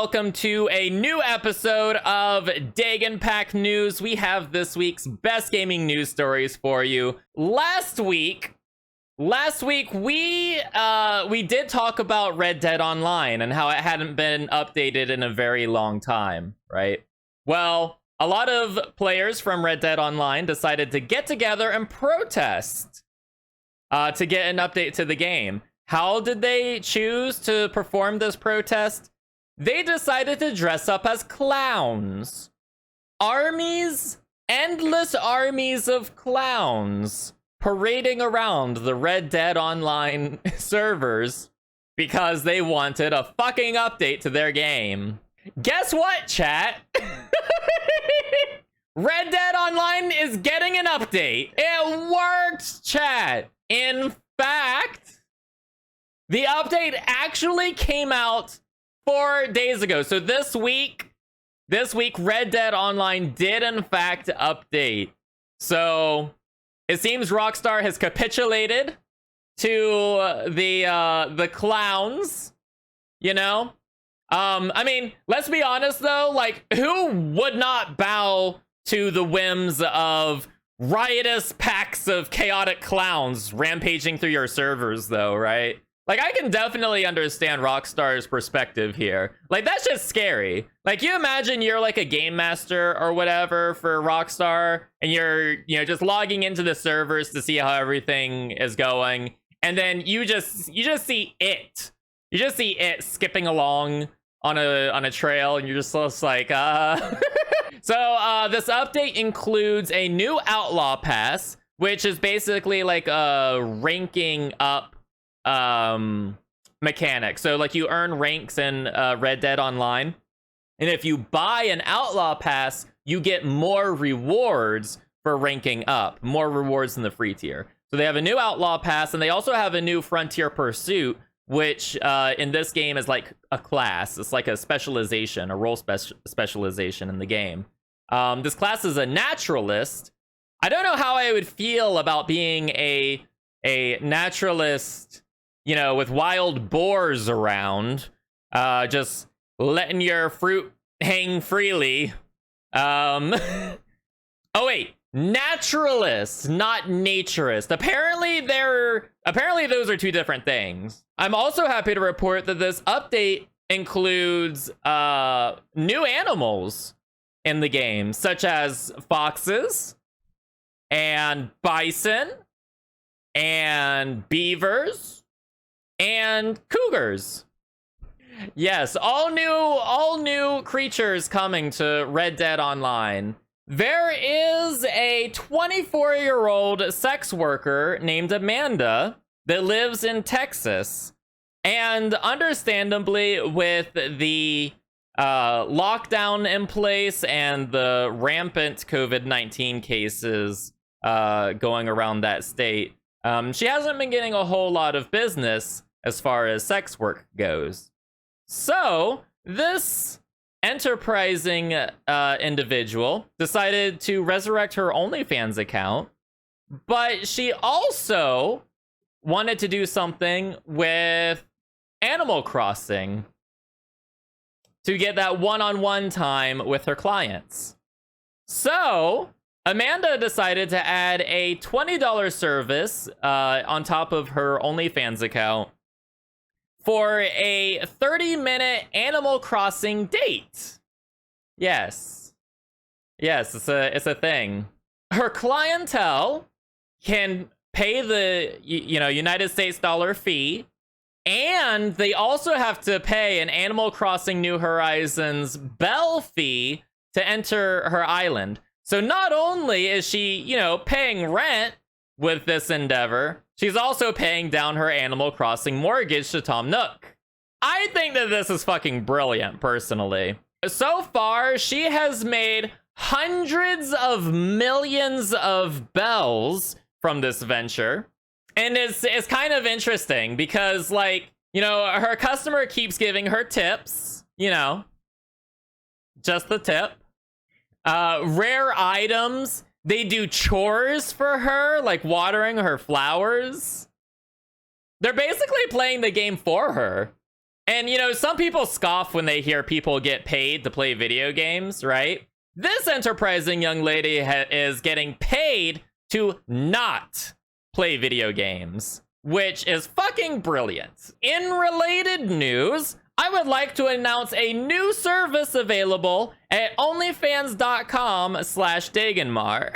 welcome to a new episode of Dagon Pack News. We have this week's best gaming news stories for you. Last week we did talk about Red Dead Online and how it hadn't been updated in a very long time, right? Well, a lot of players from Red Dead Online decided to get together and protest to get an update to the game. How did they choose to perform this protest? They decided to dress up as clowns. Endless armies of clowns parading around the Red Dead Online servers because they wanted a fucking update to their game. Guess what, chat? Red Dead Online is getting an update. It worked, chat. In fact, the update actually came out 4 days ago. So this week, Red Dead Online did in fact update. So it seems Rockstar has capitulated to the clowns, you know? I mean, let's be honest though, like, who would not bow to the whims of riotous packs of chaotic clowns rampaging through your servers though, right? Like, I can definitely understand Rockstar's perspective here. Like, that's just scary. Like, you imagine you're like a game master or whatever for Rockstar, and you're, you know, just logging into the servers to see how everything is going, and then you just see it. You just see it skipping along on a trail, and you're just like, So, this update includes a new Outlaw Pass, which is basically like a ranking up mechanic. So like you earn ranks in Red Dead Online, and if you buy an Outlaw Pass, you get more rewards for ranking up, more rewards in the free tier. So they have a new Outlaw Pass, and they also have a new Frontier Pursuit, which in this game is like a class. It's like a specialization, a role specialization in the game. This class is a naturalist. I don't know how I would feel about being a naturalist, you know, with wild boars around, just letting your fruit hang freely. Oh wait, naturalist, not naturist. Apparently those are two different things. I'm also happy to report that this update includes new animals in the game, such as foxes and bison and beavers and cougars. Yes, all new creatures coming to Red Dead Online. There is a 24-year-old sex worker named Amanda that lives in Texas. And understandably, with the lockdown in place and the rampant COVID-19 cases going around that state, she hasn't been getting a whole lot of business as far as sex work goes. So this enterprising individual decided to resurrect her OnlyFans account, but she also wanted to do something with Animal Crossing to get that one-on-one time with her clients. So Amanda decided to add a $20 service on top of her OnlyFans account for a 30-minute Animal Crossing date. Yes, it's a thing. Her clientele can pay the United States dollar fee, and they also have to pay an Animal Crossing New Horizons bell fee to enter her island. So not only is she, paying rent with this endeavor, she's also paying down her Animal Crossing mortgage to Tom Nook. I think that this is fucking brilliant, personally. So far, she has made hundreds of millions of bells from this venture. And it's kind of interesting because, like, her customer keeps giving her tips, just the tip. Rare items. They do chores for her, like watering her flowers. They're basically playing the game for her. And, you know, some people scoff when they hear people get paid to play video games, right? This enterprising young lady is getting paid to not play video games, which is fucking brilliant. In related news, I would like to announce a new service available at onlyfans.com/Dagonmar.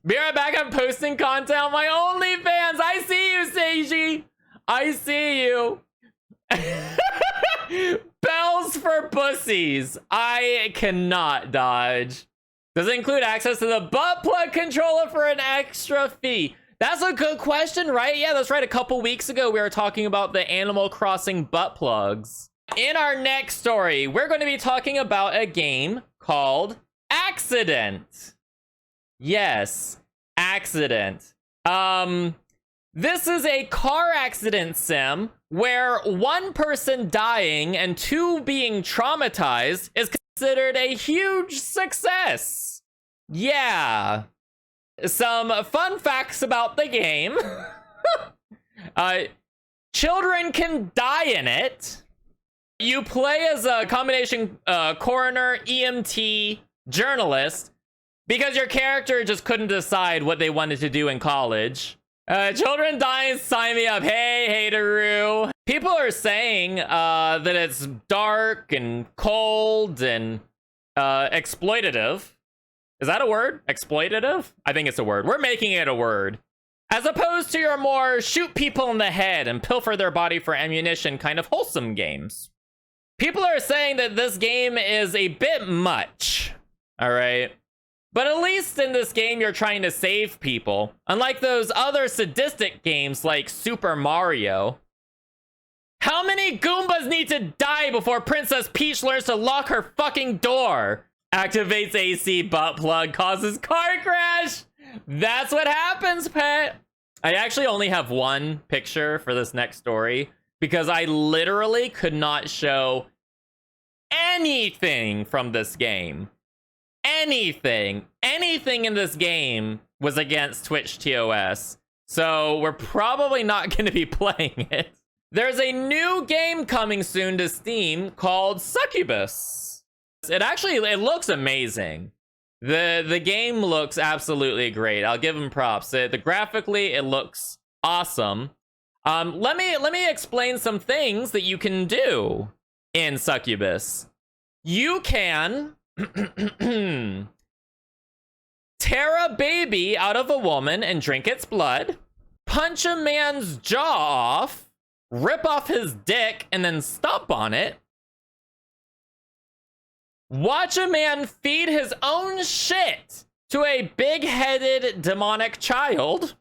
Be right back, I'm posting content on my OnlyFans. I see you, Seiji. I see you. Bells for pussies. I cannot dodge. Does it include access to the butt plug controller for an extra fee? That's a good question, right? Yeah, that's right. A couple weeks ago, we were talking about the Animal Crossing butt plugs. In our next story, we're going to be talking about a game called Accident. Yes, Accident. This is a car accident sim where one person dying and two being traumatized is considered a huge success. Yeah. Some fun facts about the game. Children can die in it. You play as a combination coroner, EMT, journalist, because your character just couldn't decide what they wanted to do in college. Children dying, sign me up. Hey, hateroo. People are saying that it's dark and cold and exploitative. Is that a word? Exploitative? I think it's a word. We're making it a word. As opposed to your more shoot people in the head and pilfer their body for ammunition kind of wholesome games. People are saying that this game is a bit much. All right. But at least in this game, you're trying to save people. Unlike those other sadistic games like Super Mario. How many Goombas need to die before Princess Peach learns to lock her fucking door? Activates AC butt plug, causes car crash. That's what happens, pet. I actually only have one picture for this next story because I literally could not show anything from this game. Anything in this game was against Twitch TOS. So we're probably not going to be playing it. There's a new game coming soon to Steam called Succubus. It looks amazing. The game looks absolutely great. I'll give them props. Graphically, it looks awesome. Let me explain some things that you can do in Succubus. You can tear a baby out of a woman and drink its blood, punch a man's jaw off, rip off his dick, and then stomp on it. Watch a man feed his own shit to a big-headed demonic child.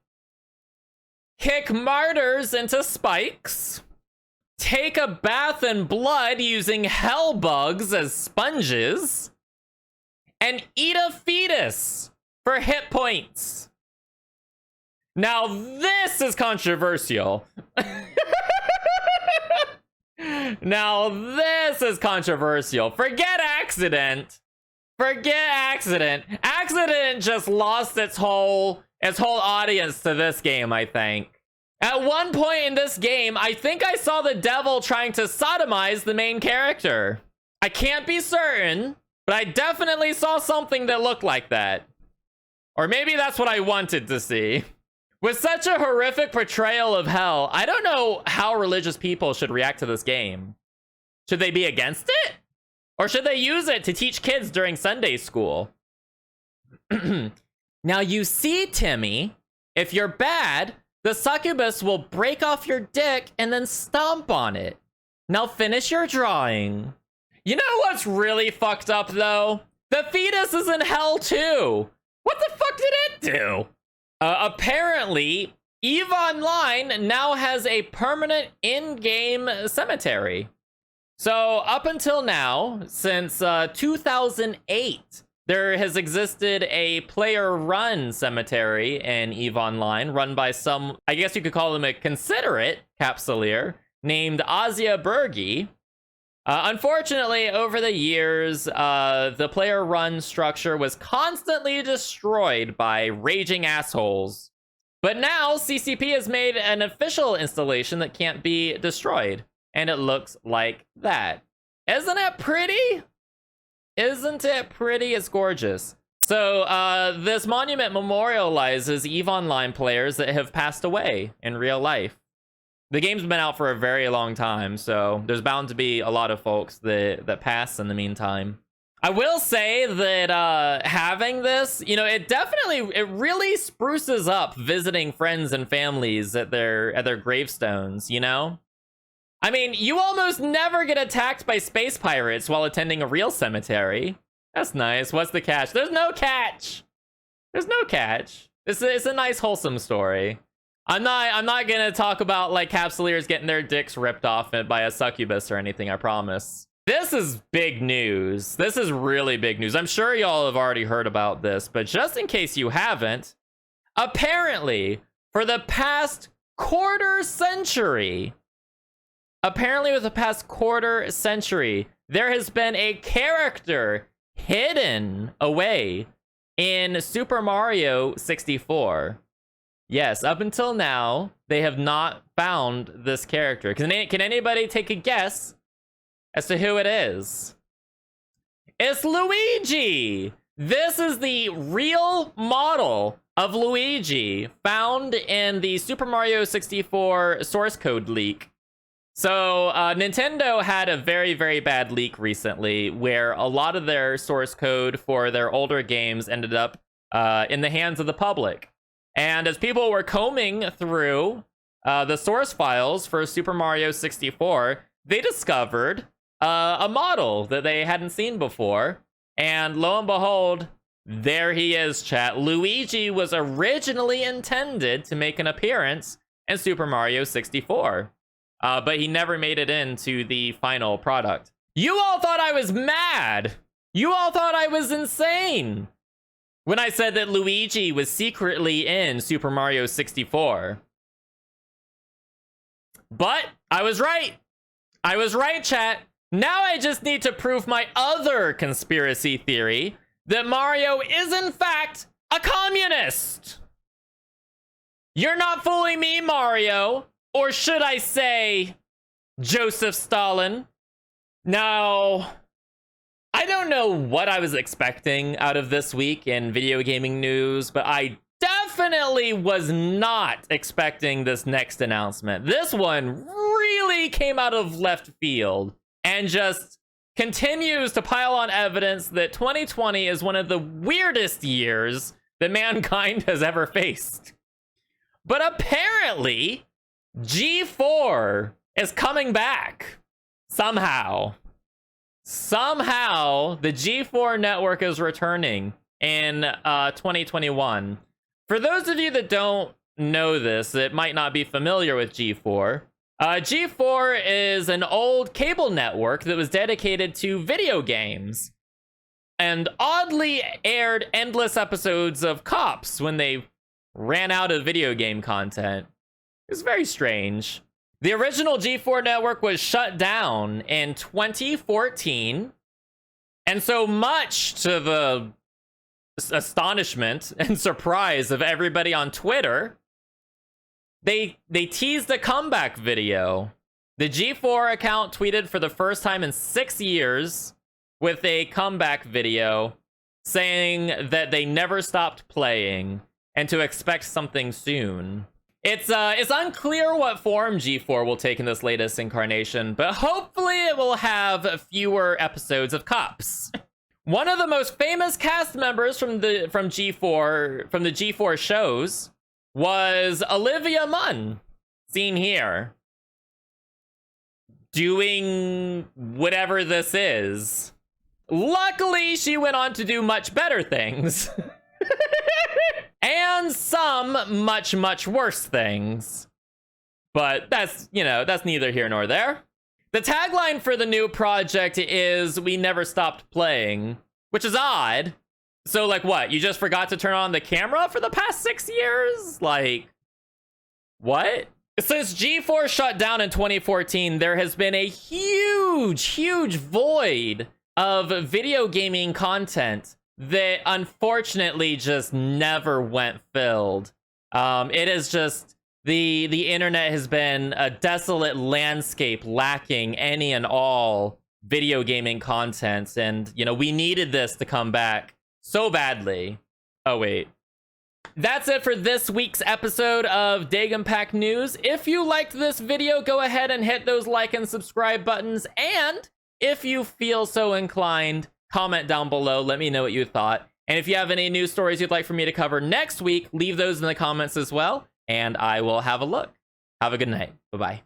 Kick martyrs into spikes. Take a bath in blood using hell bugs as sponges. And eat a fetus for hit points. Now this is controversial. Now this is controversial. Forget Accident. Accident just lost its whole audience to this game, I think. At one point in this game, I think I saw the devil trying to sodomize the main character. I can't be certain, but I definitely saw something that looked like that. Or maybe that's what I wanted to see. With such a horrific portrayal of hell, I don't know how religious people should react to this game. Should they be against it? Or should they use it to teach kids during Sunday school? Now you see, Timmy, if you're bad, the succubus will break off your dick and then stomp on it. Now finish your drawing. You know what's really fucked up, though? The fetus is in hell, too. What the fuck did it do? Apparently, EVE Online now has a permanent in-game cemetery. So up until now, since 2008, there has existed a player-run cemetery in EVE Online, run by some, I guess you could call him a considerate capsuleer, named Azia Bergi. Unfortunately, over the years, the player-run structure was constantly destroyed by raging assholes. But now, CCP has made an official installation that can't be destroyed. and it looks like that. Isn't it pretty? Isn't it pretty? It's gorgeous. So this monument memorializes EVE Online players that have passed away in real life. The game's been out for a very long time, so there's bound to be a lot of folks that pass in the meantime. I will say that having this, you know, it really spruces up visiting friends and families at their gravestones, you know? I mean, you almost never get attacked by space pirates while attending a real cemetery. That's nice. What's the catch? There's no catch. There's no catch. It's a nice, wholesome story. I'm not gonna talk about like Capsuleers getting their dicks ripped off by a succubus or anything, I promise. This is big news. This is really big news. I'm sure y'all have already heard about this, but just in case you haven't, apparently for the past quarter century, there has been a character hidden away in Super Mario 64. Yes, up until now, they have not found this character. Can anybody take a guess as to who it is? It's Luigi! This is the real model of Luigi found in the Super Mario 64 source code leak. So Nintendo had a very, very bad leak recently where a lot of their source code for their older games ended up in the hands of the public. And as people were combing through the source files for Super Mario 64, they discovered a model that they hadn't seen before. And lo and behold, there he is, chat. Luigi was originally intended to make an appearance in Super Mario 64. But he never made it into the final product. You all thought I was mad! You all thought I was insane! When I said that Luigi was secretly in Super Mario 64. But I was right. I was right, chat. Now I just need to prove my other conspiracy theory that Mario is in fact a communist. You're not fooling me, Mario. Or should I say, Joseph Stalin? Now, I don't know what I was expecting out of this week in video gaming news, but I definitely was not expecting this next announcement. This one really came out of left field and just continues to pile on evidence that 2020 is one of the weirdest years that mankind has ever faced. But apparently, G4 is coming back. Somehow, the G4 network is returning in 2021. For those of you that don't know this, that might not be familiar with G4, G4 is an old cable network that was dedicated to video games and oddly aired endless episodes of Cops when they ran out of video game content. It's very strange. The original G4 network was shut down in 2014. And so much to the astonishment and surprise of everybody on Twitter, they teased a comeback video. The G4 account tweeted for the first time in 6 years with a comeback video saying that they never stopped playing and to expect something soon. It's unclear what form G4 will take in this latest incarnation, but hopefully it will have fewer episodes of Cops. One of the most famous cast members from the G4 shows was Olivia Munn, seen here, doing whatever this is. Luckily, she went on to do much better things. And some much, much worse things. But that's neither here nor there. The tagline for the new project is, "We never stopped playing," which is odd. So, like, what? You just forgot to turn on the camera for the past 6 years? Like, what? Since G4 shut down in 2014, there has been a huge, huge void of video gaming content that unfortunately just never went filled. It is just the internet has been a desolate landscape lacking any and all video gaming content, and you know, we needed this to come back so badly. Oh wait, that's it for this week's episode of Dagon Pack News. If you liked this video, go ahead and hit those like and subscribe buttons, and if you feel so inclined, comment down below, let me know what you thought. And if you have any news stories you'd like for me to cover next week, leave those in the comments as well, and I will have a look. Have a good night. Bye-bye.